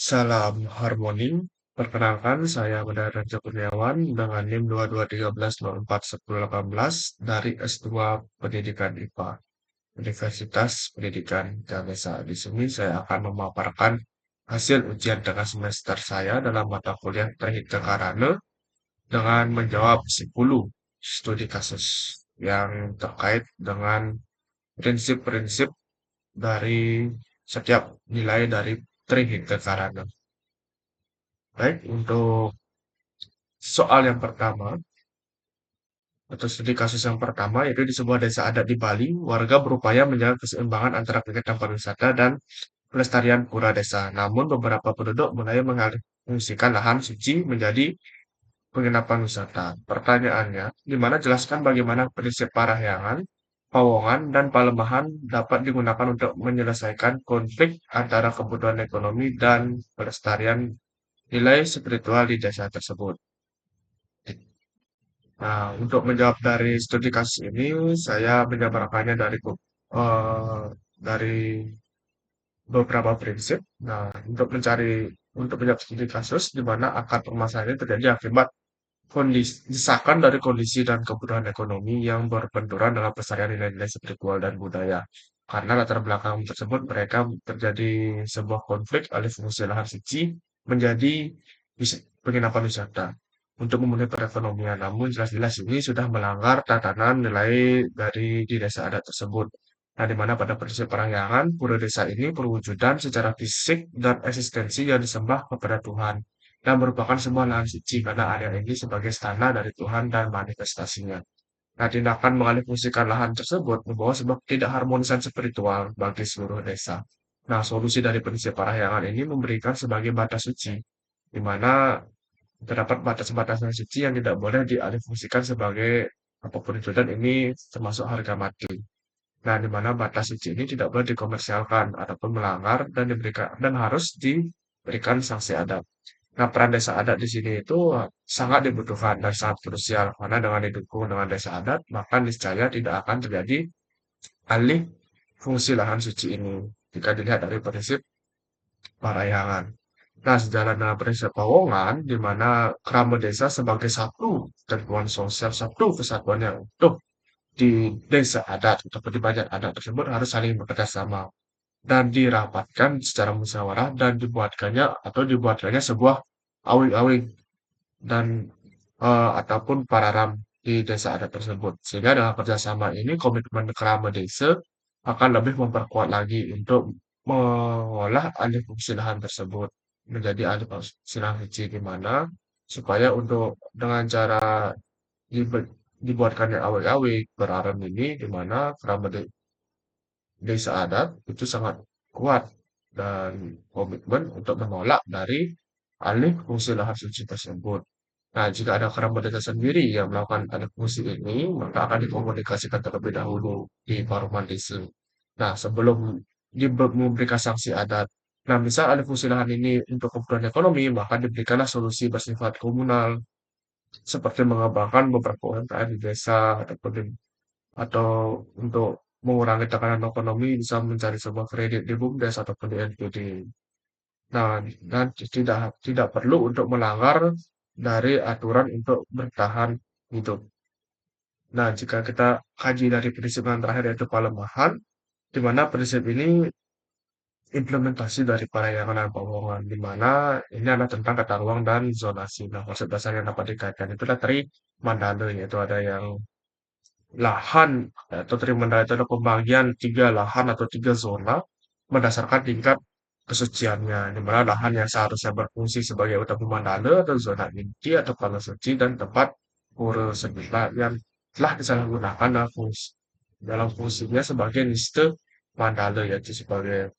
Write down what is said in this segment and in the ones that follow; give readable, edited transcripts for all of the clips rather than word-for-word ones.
Salam harmoni. Perkenalkan, saya Bendara Raja Kurniawan dengan NIM 2213041018 dari S2 Pendidikan IPA, Universitas Pendidikan Ganesha. Di sini saya akan memaparkan hasil ujian tengah semester saya dalam mata kuliah Teknik Karane dengan menjawab 10 studi kasus yang terkait dengan prinsip-prinsip dari setiap nilai dari Teknik Karane. Baik, untuk soal yang pertama, atau studi kasus yang pertama, yaitu di sebuah desa adat di Bali, warga berupaya menjaga keseimbangan antara kegiatan pariwisata dan pelestarian pura desa. Namun, beberapa penduduk mulai mengalihfungsikan lahan suci menjadi penginapan wisata. Pertanyaannya, di mana jelaskan bagaimana prinsip parahyangan, pawongan, dan palemahan dapat digunakan untuk menyelesaikan konflik antara kebutuhan ekonomi dan pelestarian nilai spiritual di desa tersebut. Nah, untuk menjawab dari studi kasus ini, saya menjabarkannya eh, dari beberapa prinsip. Nah, untuk menjawab studi kasus, di mana akar permasalahan ini terjadi akibat desakan dari kondisi dan kebutuhan ekonomi yang berbenturan dengan pelestarian nilai-nilai spiritual dan budaya. Karena latar belakang tersebut, mereka terjadi sebuah konflik alih fungsi lahan suci menjadi penginapan wisata untuk memenuhi perekonomian. Namun jelas-jelas ini sudah melanggar tatanan nilai dari di desa adat tersebut. Nah, di mana pada prinsip perahyangan, pura desa ini perwujudan secara fisik dan eksistensi yang disembah kepada Tuhan dan merupakan sebuah lahan suci karena area ini sebagai istana dari Tuhan dan manifestasinya. Nah, tindakan mengalihfungsikan lahan tersebut membawa sebuah tidak harmonisan spiritual bagi seluruh desa. Nah, solusi dari prinsip parahyangan ini memberikan sebagai batas suci, di mana terdapat batas-batasan suci yang tidak boleh dialihfungsikan sebagai apapun itu, dan ini termasuk harga mati. Nah, di mana batas suci ini tidak boleh dikomersialkan ataupun melanggar dan harus diberikan sanksi adat. Nah, peran desa adat di sini itu sangat dibutuhkan dan sangat krusial karena dengan didukung dengan desa adat, maka niscaya tidak akan terjadi alih fungsi lahan suci ini jika dilihat dari prinsip parahyangan. Nah, sejalan dengan prinsip pawongan, di mana kerama desa sebagai satu kesatuan sosial, satu kesatuan yang utuh di desa adat ataupun di banyak adat tersebut harus saling bekerja sama dan dirapatkan secara musyawarah dan dibuatkannya sebuah awing-awing dan ataupun pararam di desa adat tersebut. Sehingga dengan kerjasama ini komitmen kerama desa akan lebih memperkuat lagi untuk mengolah alih fungsi lahan tersebut menjadi alih fungsi lahan suci, di mana supaya untuk dengan cara dibuatkannya awik-awik beraram ini, di mana desa adat itu sangat kuat dan komitmen untuk menolak dari alih fungsi lahan suci tersebut. Nah, jika ada kerabat desa sendiri yang melakukan alih fungsi ini, maka akan dikomunikasikan terlebih dahulu di Paruman Desa. Nah, sebelum memberikan sanksi adat. Nah, misal alih fungsi lahan ini untuk kebutuhan ekonomi, maka diberikanlah solusi bersifat komunal, seperti mengembangkan beberapa UMKM di desa atau untuk mengurangi tekanan ekonomi bisa mencari sebuah kredit di BUMDes ataupun di NPD. Nah, dan tidak perlu untuk melanggar dari aturan untuk bertahan hidup. Nah, jika kita kaji dari prinsip yang terakhir yaitu pelemahan, di mana prinsip ini implementasi dari parayangan dan pawongan, di mana ini adalah tentang tata ruang dan zonasi. Nah, konsep dasar yang dapat dikaitkan itu adalah dari Mandala, yaitu ada yang lahan atau trimenda itu ada pembagian tiga lahan atau tiga zona berdasarkan tingkat kesuciannya, di mana lahan yang seharusnya berfungsi sebagai utama mandala atau zona inti atau kala suci dan tempat pura sebelah yang telah disalahgunakan dalam fungsinya sebagai niste mandala, yaitu sebagai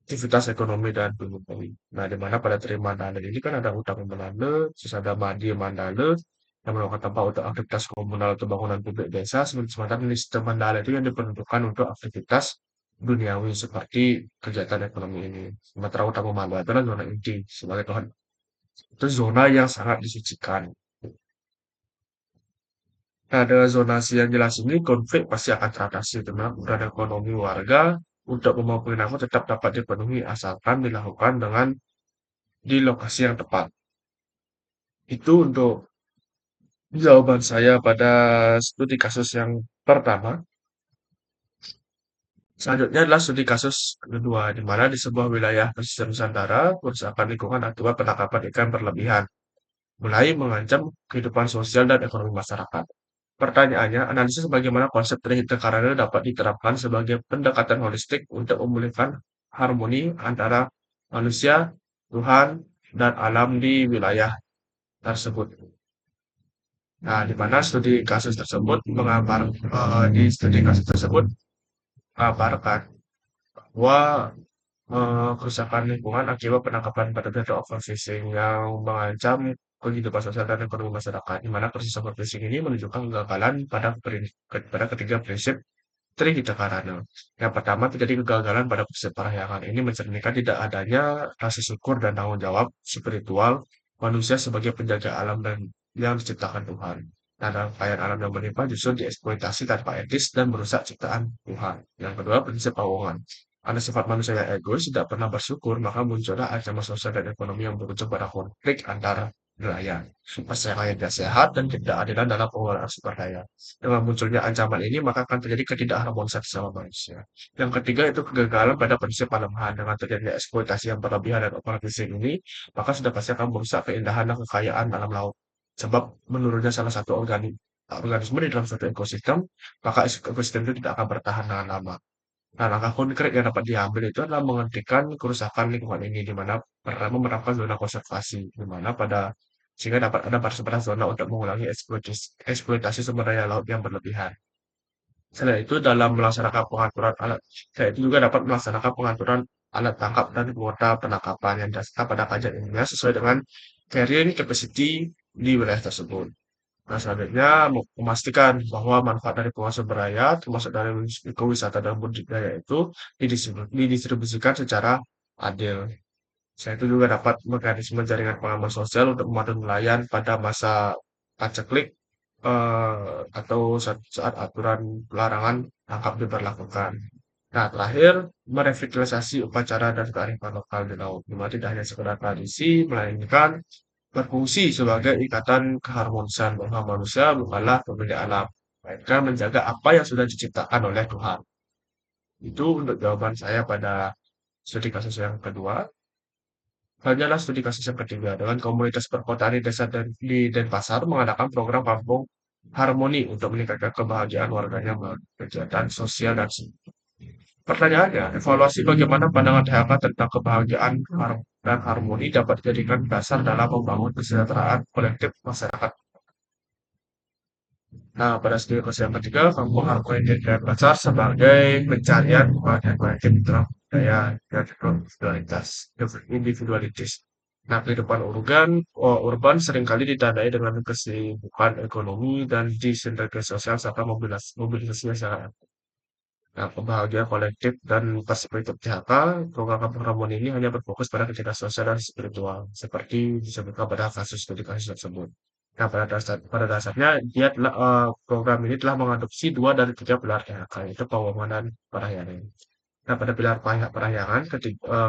aktivitas ekonomi dan budaya. Nah, di mana pada Tri Mandala ini kan ada utama Mandala, terus ada Madya Mandala, yang merupakan tempat untuk aktivitas komunal atau bangunan publik desa, sementara sistem Mandala itu yang diperuntukkan untuk aktivitas duniawi seperti kegiatan ekonomi ini. Sementara utama Mandala adalah zona inti sebagai Tuhan. Itu zona yang sangat disucikan. Nah, dengan zonasi yang jelas ini, konflik pasti akan teratasi dengan kebutuhan ekonomi warga untuk memampukan aku tetap dapat dipenuhi asalkan dilakukan dengan di lokasi yang tepat. Itu untuk jawaban saya pada studi kasus yang pertama. Selanjutnya adalah studi kasus kedua, di mana di sebuah wilayah pesisir Nusantara, kerusakan lingkungan akibat penangkapan ikan berlebihan, mulai mengancam kehidupan sosial dan ekonomi masyarakat. Pertanyaannya, analisis bagaimana konsep terhita karena dapat diterapkan sebagai pendekatan holistik untuk memulihkan harmoni antara manusia, Tuhan, dan alam di wilayah tersebut. Nah, di mana studi kasus tersebut di studi kasus tersebut mengabarkan bahwa kerusakan lingkungan akibat penangkapan predator overfishing yang mengancam kehidupan sosial dan ekonomi masyarakat, di mana krisis overfishing ini menunjukkan kegagalan pada ketiga prinsip Trihita Karana. Yang pertama, terjadi kegagalan pada prinsip parahyangan. Ini mencerminkan tidak adanya rasa syukur dan tanggung jawab spiritual manusia sebagai penjaga alam dan yang diciptakan Tuhan. Nah, dalam kekayaan alam yang berlimpah justru dieksploitasi tanpa etis dan merusak ciptaan Tuhan. Yang kedua, prinsip pawongan. Karena sifat manusia yang egois tidak pernah bersyukur, maka muncullah ancaman sosial dan ekonomi yang berujung pada konflik antara nelayan, persaingan yang tidak sehat, dan ketidakadilan dalam pengelolaan sumber daya. Dengan munculnya ancaman ini, maka akan terjadi ketidakharmonisan sesama manusia. Yang ketiga itu kegagalan pada prinsip pelemahan. Dengan terjadinya eksploitasi yang berlebihan dan overfishing ini, maka sudah pasti akan merusak keindahan dan kekayaan alam laut. Sebab menurunnya salah satu organisme di dalam suatu ekosistem, maka ekosistem itu tidak akan bertahan dengan lama. Nah, langkah konkret yang dapat diambil itu adalah menghentikan kerusakan lingkungan ini, di mana pertama menerapkan zona konservasi, di mana sehingga dapat ada batas-batas zona untuk mengulangi eksploitasi sumber daya laut yang berlebihan. Selain itu, dalam melaksanakan pengaturan alat, selain itu juga dapat melaksanakan pengaturan alat tangkap dan kuota penangkapan yang didasarkan pada kajian ilmiah sesuai dengan carrying capacity di wilayah tersebut. Nah, selanjutnya memastikan bahwa manfaat dari penguasaan beraya, termasuk dari ekowisata dan budidaya itu didistribusikan secara adil. Selain itu juga dapat mekanisme jaringan pengaman sosial untuk memandu nelayan pada masa paceklik atau saat aturan pelarangan tangkap diberlakukan. Nah, terakhir, merevitalisasi upacara dan kearifan lokal di laut, di mana tidak hanya sekedar tradisi, melainkan berfungsi sebagai ikatan keharmonisan bahwa manusia bukanlah pemilik alam, melainkan menjaga apa yang sudah diciptakan oleh Tuhan. Itu untuk jawaban saya pada studi kasus yang kedua. Hanyalah studi kasus yang ketiga, dengan komunitas perkotaan di desa dan di Denpasar mengadakan program kampung harmoni untuk meningkatkan kebahagiaan warganya melalui kegiatan sosial dan pertanyaannya, evaluasi bagaimana pandangan THK tentang kebahagiaan dan harmoni dapat dijadikan dasar dalam membangun kesejahteraan kolektif masyarakat. Nah, pada studi kasus yang ketiga, kampung harmoni dijadikan dasar sebagai pencarian kebahagiaan kolektif dalam budaya dan individualitas. Individualitis. Nah, kehidupan urban seringkali ditandai dengan kesibukan ekonomi dan disintegrasi sosial serta mobilisasi masyarakat. Nah, kebahagiaan kolektif dan perspektif THK, program kampung Ramon ini hanya berfokus pada kecerdasan sosial dan spiritual, seperti disebutkan pada kasus studi kasus tersebut. Nah, pada dasarnya program ini telah mengadopsi dua dari tiga pilar THK, yaitu pengamanan parahyangan. Nah, pada pilar parahyangan,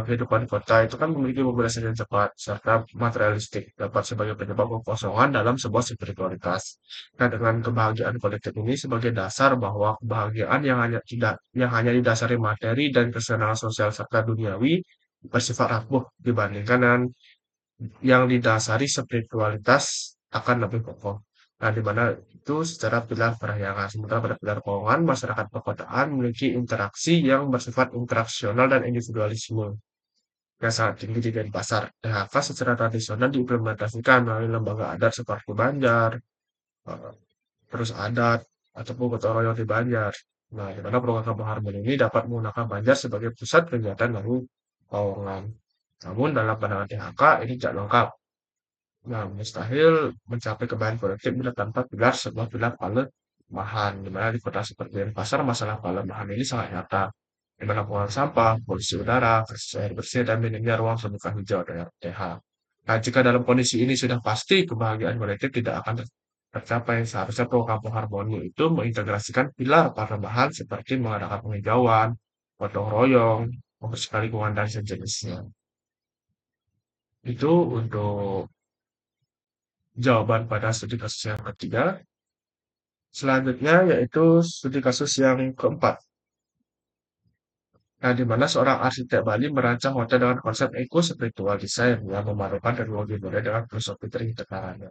kehidupan kota itu kan memiliki mobilisasi yang cepat serta materialistik, dapat sebagai penyebab kekosongan dalam sebuah spiritualitas. Nah, dengan kebahagiaan kolektif ini sebagai dasar bahwa kebahagiaan yang hanya didasari materi dan kesenangan sosial serta duniawi bersifat rapuh dibandingkan dengan yang didasari spiritualitas akan lebih kokoh. Nah, di mana itu secara pilar parahyangan. Sementara pada pilar keuangan, masyarakat perkotaan memiliki interaksi yang bersifat interaksional dan individualisme yang sangat tinggi di Denpasar. DHK secara tradisional diimplementasikan melalui lembaga adat seperti Banjar, eh, terus adat, ataupun gotong royong di Banjar. Nah, di mana program kampung harmoni ini dapat menggunakan Banjar sebagai pusat kegiatan dari keuangan. Namun dalam pandangan DHK ini tidak lengkap. Nah, mustahil mencapai kebahagiaan kolektif bila tanpa sebuah pilar pelemahan. Di mana di kota seperti Denpasar, masalah pelemahan ini sangat nyata. Di mana pengelolaan sampah, polusi udara, krisis air bersih, dan minimnya ruang terbuka hijau atau RTH. Nah, jika dalam kondisi ini sudah pasti kebahagiaan kolektif tidak akan tercapai, seharusnya program kampung harmoni itu mengintegrasikan pilar pelemahan seperti mengadakan penghijauan, gotong royong, membersihkan lingkungan, dan sejenisnya. Itu untuk jawaban pada studi kasus yang ketiga. Selanjutnya yaitu studi kasus yang keempat. Nah, di mana seorang arsitek Bali merancang hotel dengan konsep eco-spiritual design yang memadukan teknologi modern dengan filosofi terintegrasi.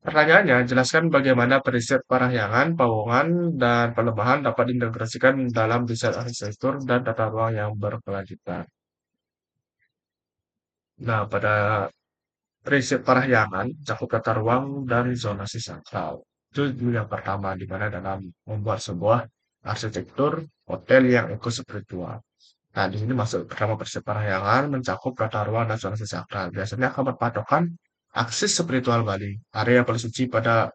Pertanyaannya, jelaskan bagaimana prinsip parahyangan, pawongan, dan pelemahan dapat diintegrasikan dalam desain arsitektur dan tata ruang yang berkelanjutan. Nah, pada prinsip parahyangan, cakup tata ruang dan zonasi sakral. Itu yang pertama, di mana dalam membuat sebuah arsitektur hotel yang eco-spiritual. Nah, di sini masuk pertama prinsip parahyangan mencakup tata ruang dan zonasi sakral. Biasanya akan berpatokan aksis spiritual Bali, area paling suci berada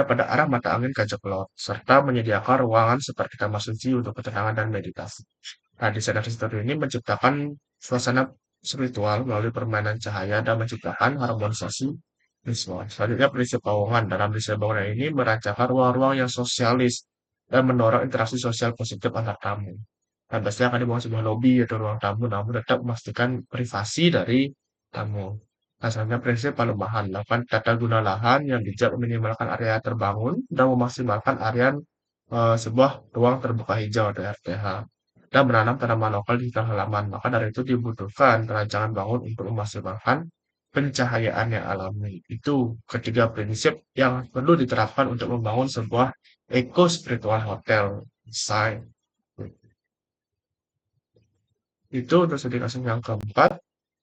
pada arah mata angin Gajah Kelot, serta menyediakan ruangan seperti kamar suci untuk ketenangan dan meditasi. Nah, desain arsitektur ini menciptakan suasana spiritual melalui permainan cahaya dan menciptakan harmonisasi visual. Selanjutnya, prinsip pawongan. Dalam desain bangunan ini merancangkan ruang-ruang yang sosialis dan mendorong interaksi sosial positif antar tamu. Nah, biasanya akan dibangun sebuah lobi atau ruang tamu, namun tetap memastikan privasi dari tamu. Asalnya prinsip pelemahan, melakukan tata guna lahan yang bijak meminimalkan area terbangun dan memaksimalkan area sebuah ruang terbuka hijau atau RTH dan menanam tanaman lokal di sekitar halaman. Maka dari itu dibutuhkan perancangan bangun untuk memaksimalkan pencahayaan yang alami. Itu ketiga prinsip yang perlu diterapkan untuk membangun sebuah eco spiritual hotel design. Itu untuk studi kasus yang keempat.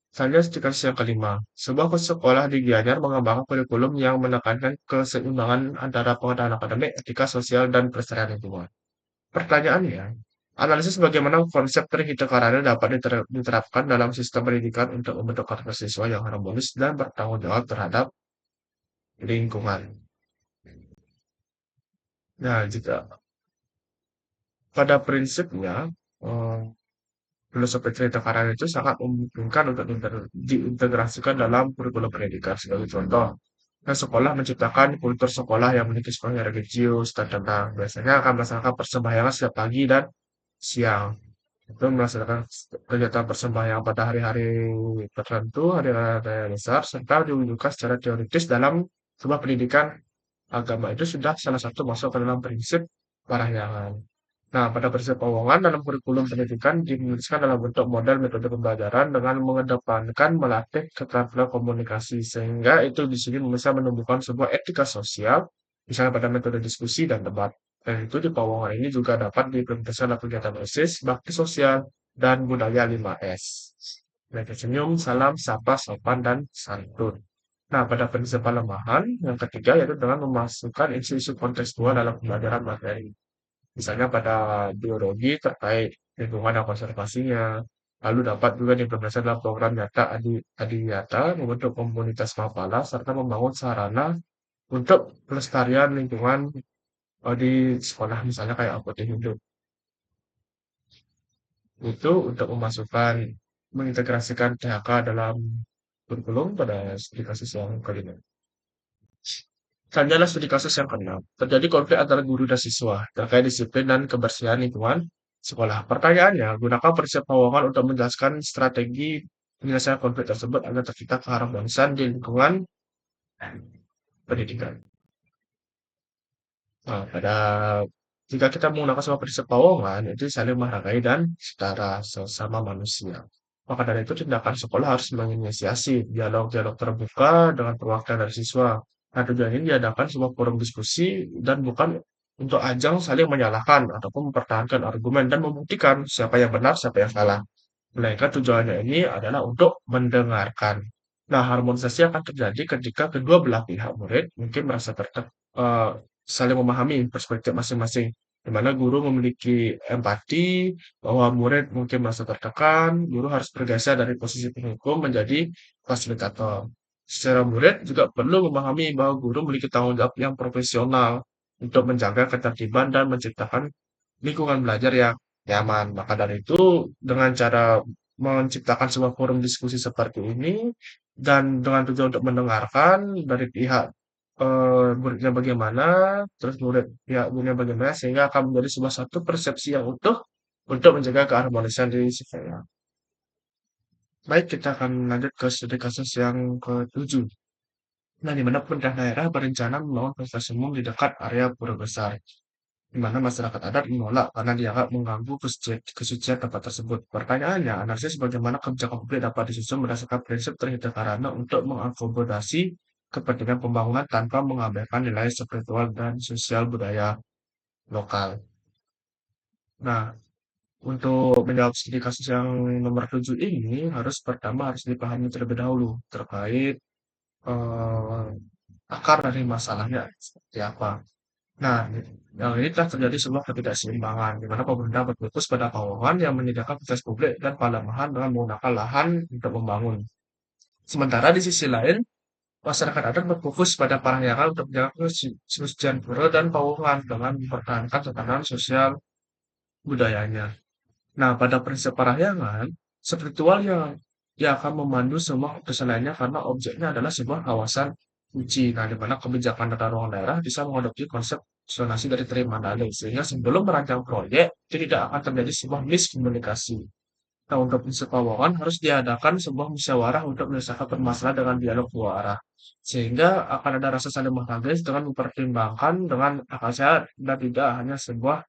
Selanjutnya studi kasus yang kelima. Sebuah sekolah di Gianyar mengembangkan kurikulum yang menekankan keseimbangan antara pengetahuan akademik, etika sosial, dan pelestarian lingkungan. Pertanyaannya, analisis bagaimana konsep terhidrokarana dapat diterapkan dalam sistem pendidikan untuk membentuk karakter siswa yang harmonis dan bertanggung jawab terhadap lingkungan. Nah, jika pada prinsipnya, eh, filosofi cerita karya itu sangat memungkinkan untuk diintegrasikan dalam kurikulum pendidikan. Sebagai contoh, nah, sekolah menciptakan kultur sekolah yang memiliki sekolah yang religius dan tenang. Biasanya akan melaksanakan persembahyangan setiap pagi dan siang. Itu melaksanakan kegiatan persembahyangan pada hari-hari tertentu, hari-hari besar, serta diwujudkan secara teoritis dalam sebuah pendidikan agama. Itu sudah salah satu masuk ke dalam prinsip parahyangan. Nah, pada prinsip Powongan dalam kurikulum pendidikan dimenuliskan dalam bentuk model metode pembelajaran dengan mengedepankan melatih keterampilan komunikasi sehingga itu di sini bisa menumbuhkan sebuah etika sosial, misalnya pada metode diskusi dan debat. Dan itu di Powongan ini juga dapat diimplementasikan dalam kegiatan OSIS, bakti sosial, dan budaya 5S. Mereka senyum, salam, sapa, sopan, dan santun. Nah, pada prinsip pelemahan, yang ketiga yaitu dengan memasukkan isu-isu kontekstual dalam pembelajaran materi. Misalnya pada biologi terkait lingkungan dan konservasinya. Lalu dapat juga diimplementasikan dalam program nyata Adiwiyata membentuk komunitas mapala serta membangun sarana untuk pelestarian lingkungan di sekolah misalnya kayak Apotek Hidup. Itu untuk memasukkan mengintegrasikan THK dalam kurikulum pada studi kasus yang kelima. Selanjutnya studi kasus yang keenam. Terjadi konflik antara guru dan siswa terkait disiplin dan kebersihan lingkungan sekolah. Pertanyaannya, gunakan prinsip Powongan untuk menjelaskan strategi penyelesaian konflik tersebut agar tercipta keharmonisan di lingkungan pendidikan. Nah, jika kita menggunakan sebuah prinsip Powongan, itu saling menghargai dan setara sesama manusia. Maka dari itu, tindakan sekolah harus menginisiasi dialog-dialog terbuka dengan perwakilan dari siswa. Nah, tujuan ini diadakan sebuah forum diskusi dan bukan untuk ajang saling menyalahkan ataupun mempertahankan argumen dan membuktikan siapa yang benar, siapa yang salah. Melainkan tujuannya ini adalah untuk mendengarkan. Nah, harmonisasi akan terjadi ketika kedua belah pihak murid mungkin merasa saling memahami perspektif masing-masing. Di mana guru memiliki empati bahwa murid mungkin merasa tertekan, guru harus bergeser dari posisi penghukum menjadi fasilitator. Secara murid juga perlu memahami bahwa guru memiliki tanggung jawab yang profesional untuk menjaga ketertiban dan menciptakan lingkungan belajar yang nyaman. Maka dari itu, dengan cara menciptakan sebuah forum diskusi seperti ini, dan dengan tujuan untuk mendengarkan dari pihak muridnya bagaimana, terus pihak gurunya bagaimana, sehingga akan menjadi sebuah satu persepsi yang utuh untuk menjaga keharmonisan di sekolah. Baik, kita akan lanjut ke studi kasus yang ke-7. Nah, di mana pemerintah daerah berencana membangun fasilitas umum di dekat area pura besar, di mana masyarakat adat menolak karena dianggap mengganggu kesucian tempat tersebut. Pertanyaannya, analisis bagaimana kebijakan publik dapat disusun berdasarkan prinsip terhadap karena untuk mengakomodasi kepentingan pembangunan tanpa mengabaikan nilai spiritual dan sosial budaya lokal. Nah, untuk menjawab studi kasus yang nomor 7 ini, pertama harus dipahami terlebih dahulu terkait eh, akar dari masalahnya seperti apa. Nah, yang ini telah terjadi sebuah ketidakseimbangan, di mana pemerintah berfokus pada keuangan yang menyediakan akses publik dan palemahan dengan menggunakan lahan untuk membangun. Sementara di sisi lain, masyarakat adat berfokus pada parahyangan untuk menjaga kesucian pura dan keuangan dengan mempertahankan tatanan sosial budayanya. Nah, pada prinsip parahyangan, spiritual yang akan memandu semua keputusan lainnya karena objeknya adalah sebuah kawasan suci. Nah, di mana kebijakan tata ruang daerah bisa mengadopsi konsep zonasi dari terima dalih, sehingga sebelum merancang proyek, tidak akan terjadi sebuah miskomunikasi. Nah, untuk prinsip Pawawan harus diadakan sebuah musyawarah untuk menyelesaikan permasalahan dengan dialog dua arah. Sehingga akan ada rasa saling menghargai dengan mempertimbangkan dengan akal sehat dan tidak hanya sebuah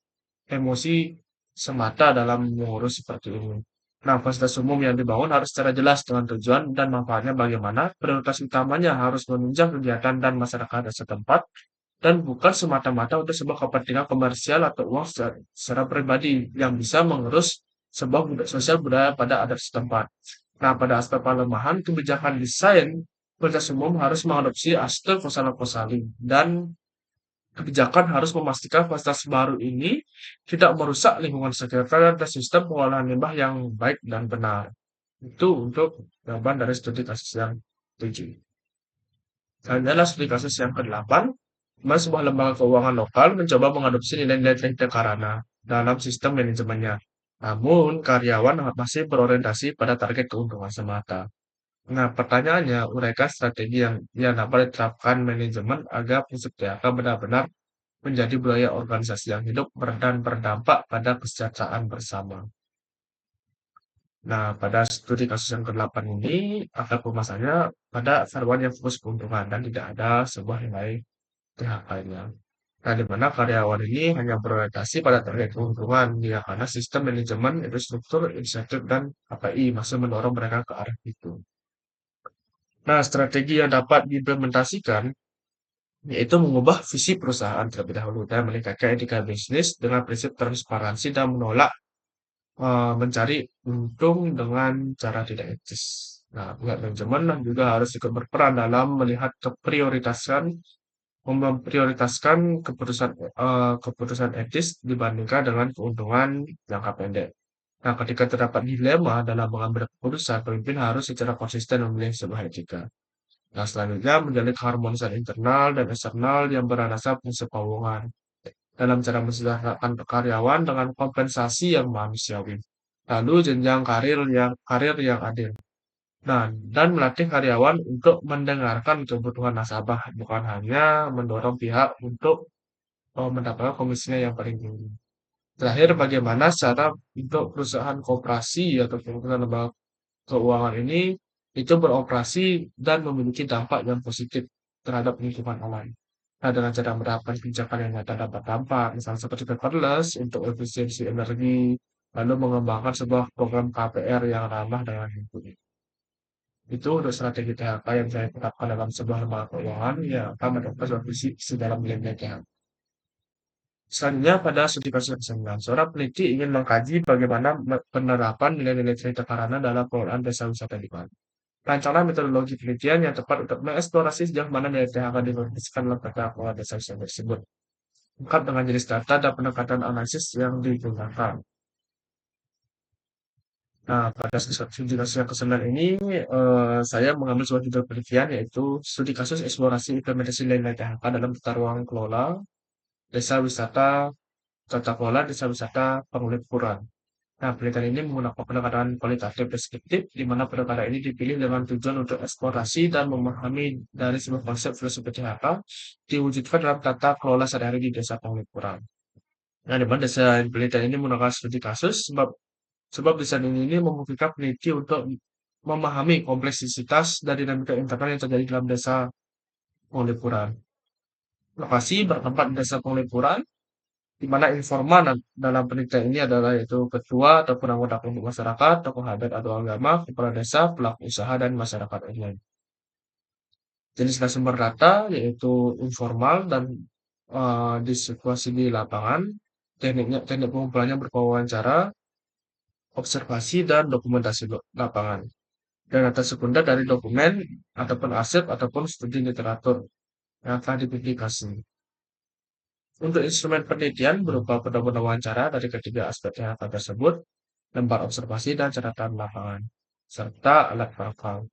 emosi semata dalam mengurus seperti ini. Nah, fasilitas umum yang dibangun harus secara jelas dengan tujuan dan manfaatnya bagaimana. Prioritas utamanya harus menunjang kegiatan dan masyarakat setempat dan bukan semata-mata untuk sebuah kepentingan komersial atau uang secara pribadi yang bisa mengerus sebuah sosial budaya pada adat setempat. Nah, pada aspek pelemahan, kebijakan desain fasilitas umum harus mengadopsi aspek kosala-kosali dan kebijakan harus memastikan fasilitas baru ini tidak merusak lingkungan sekitar dan sistem pengolahan limbah yang baik dan benar. Itu untuk jawaban dari studi kasus yang 7. Selanjutnya adalah studi kasus yang ke-8, di mana sebuah lembaga keuangan lokal mencoba mengadopsi nilai-nilai teknik karana dalam sistem manajemennya. Namun, karyawan masih berorientasi pada target keuntungan semata. Nah, pertanyaannya, uraikan strategi yang dapat diterapkan manajemen agar prinsip THK benar-benar menjadi budaya organisasi yang hidup dan berdampak pada kesejahteraan bersama. Nah, pada studi kasus yang ke-8 ini, akar pembahasannya pada karyawan yang fokus keuntungan dan tidak ada sebuah nilai PHK-nya. Nah, di mana karyawan ini hanya berorientasi pada target keuntungan, ya karena sistem manajemen, infrastruktur, insentif, dan KPI masih mendorong mereka ke arah itu. Nah, strategi yang dapat diimplementasikan yaitu mengubah visi perusahaan terlebih dahulu dan meningkatkan etika bisnis dengan prinsip transparansi dan menolak mencari untung dengan cara tidak etis. Nah, pihak manajemen juga harus ikut berperan dalam melihat memprioritaskan keputusan etis dibandingkan dengan keuntungan jangka pendek. Nah, ketika terdapat dilema dalam mengambil keputusan, pemimpin harus secara konsisten memilih sebuah etika. Nah, selanjutnya menjalin keharmonisan internal dan eksternal yang berlandaskan prinsip keuangan dalam cara mensejahterakan karyawan dengan kompensasi yang manusiawi. Lalu jenjang karir yang adil. Nah, dan melatih karyawan untuk mendengarkan kebutuhan nasabah, bukan hanya mendorong pihak untuk mendapatkan komisinya yang paling tinggi. Terakhir, bagaimana cara untuk perusahaan koperasi atau perusahaan lembaga keuangan ini itu beroperasi dan memiliki dampak yang positif terhadap lingkungan alam. Nah, dengan cara menerapkan kebijakan yang nyata dapat dampak, misalnya seperti paperless untuk efisiensi energi, lalu mengembangkan sebuah program KPR yang ramah dengan lingkungan. Itu untuk strategi THK yang saya terapkan dalam sebuah lembaga keuangan yang akan mendapat sebuah visi dalam nilai THK. Selanjutnya pada studi kasus yang ke-9, seorang peneliti ingin mengkaji bagaimana penerapan nilai-nilai cerita karana dalam pengelolaan desa wisata di Bali. Rancangan metodologi penelitian yang tepat untuk mengeksplorasi sejauh mana nilai THK diinvestasikan dalam peta pengelolaan desa wisata tersebut. Lengkap dengan jenis data dan pendekatan analisis yang digunakan. Nah, pada studi kasus yang ke-9 ini, saya mengambil sebuah judul penelitian yaitu studi kasus eksplorasi implementasi nilai THK dalam tata ruang kelola desa wisata tata kelola desa wisata Penglipuran. Nah, penelitian ini menggunakan pendekatan kualitatif deskriptif, di mana pendekatan ini dipilih dengan tujuan untuk eksplorasi dan memahami dari sebuah konsep filosofi THK diwujudkan dalam tata kelola sehari-hari di desa Penglipuran. Nah, di mana desain penelitian ini menggunakan studi kasus sebab desain ini memungkinkan peneliti untuk memahami kompleksitas dan dinamika internal yang terjadi dalam desa penglipuran. Lokasi bertempat di desa penglipuran, di mana informan dalam penelitian ini adalah yaitu ketua ataupun anggota kelompok masyarakat, tokoh adat atau agama, kepala desa, pelaku usaha, dan masyarakat umum. Jenis sumber data yaitu informal dan di situasi di lapangan, teknik pengumpulannya berupa wawancara, observasi, dan dokumentasi lapangan. Dan data sekunder dari dokumen ataupun arsip ataupun studi literatur yang telah dipublikasi. Untuk instrumen penelitian berupa pedoman wawancara dari ketiga aspek data tersebut, lembar observasi dan catatan lapangan, serta alat penangkal.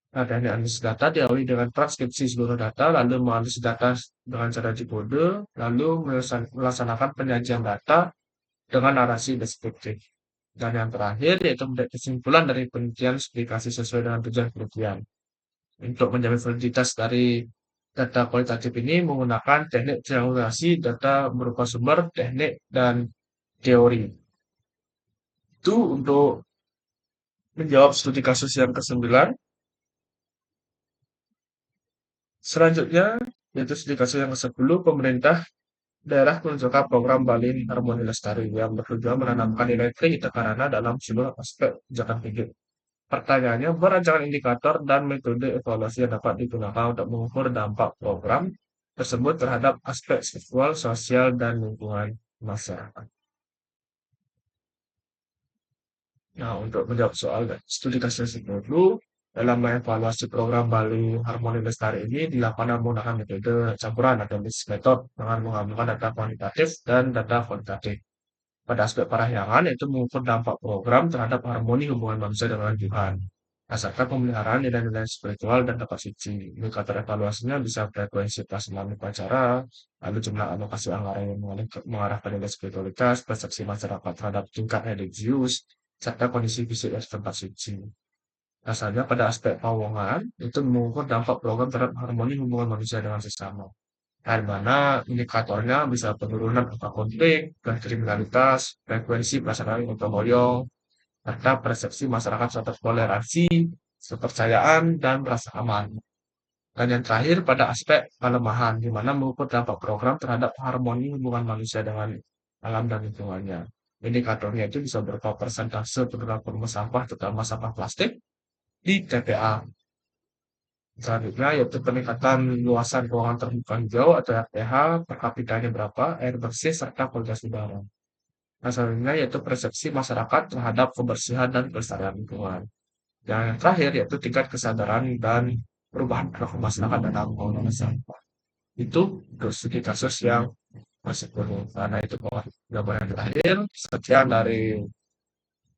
Nah, teknik analisis data diawali dengan transkripsi seluruh data, lalu menganalisis data dengan cara dekode, lalu melaksanakan penyajian data dengan narasi deskriptif. Dan yang terakhir yaitu membuat kesimpulan dari penelitian aplikasi sesuai dengan tujuan penelitian. Untuk menjamin validitas dari data kualitatif ini menggunakan teknik triangulasi data berupa sumber, teknik, dan teori. Itu untuk menjawab studi kasus yang ke-9. Selanjutnya, yaitu studi kasus yang ke-10, pemerintah daerah menunjukkan program Bali Harmoni Lestari yang bertujuan menanamkan nilai Trikarana dalam seluruh aspek kebijakan publik. Pertanyaannya, berancakan indikator dan metode evaluasi yang dapat digunakan untuk mengukur dampak program tersebut terhadap aspek seksual, sosial, dan lingkungan masyarakat. Nah, untuk menjawab soal studi kasus dulu, dalam mengevaluasi program Bali Harmoni Lestari ini dilakukan menggunakan metode campuran atau mixed method dengan menggabungkan data kuantitatif dan data kualitatif. Pada aspek parahyangan, yaitu mengukur dampak program terhadap harmoni hubungan manusia dengan Tuhan, serta pemeliharaan nilai-nilai spiritual dan dapat suci. Indikator evaluasinya bisa frekuensi pelaksanaan upacara, lalu jumlah alokasi anggaran yang mengarah pada nilai spiritualitas, persepsi masyarakat terhadap tingkat religius, serta kondisi fisik dan tempat suci. Asalnya pada aspek keuangan, itu mengukur dampak program terhadap harmoni hubungan manusia dengan sesama. Di mana indikatornya bisa penurunan angka konflik dan kriminalitas, frekuensi pelaksanaan gotong royong, serta persepsi masyarakat terhadap toleransi, kepercayaan, dan rasa aman. Dan yang terakhir pada aspek kelemahan, di mana mengukur dampak program terhadap harmoni hubungan manusia dengan alam dan lingkungannya. Indikatornya itu bisa berupa persentase penurunan volume sampah, terutama sampah plastik, di TPA. Selanjutnya yaitu peningkatan luasan ruangan terbuka hijau atau RTH per kapitanya berapa, air bersih, serta kualitas udara. Nah, selanjutnya yaitu persepsi masyarakat terhadap kebersihan dan kelestarian lingkungan. Dan yang terakhir yaitu tingkat kesadaran dan perubahan perilaku masyarakat dalam pengelolaan sampah. Itu untuk studi kasus yang masih perlu. Karena itu gambaran yang terakhir. Sekian dari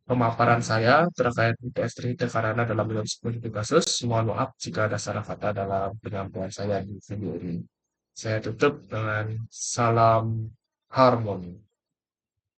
pemaparan saya terkait IPS Trihita karena dalam studi kasus. Mohon maaf jika ada salah kata dalam penyampaian saya di video ini. Saya tutup dengan salam harmoni.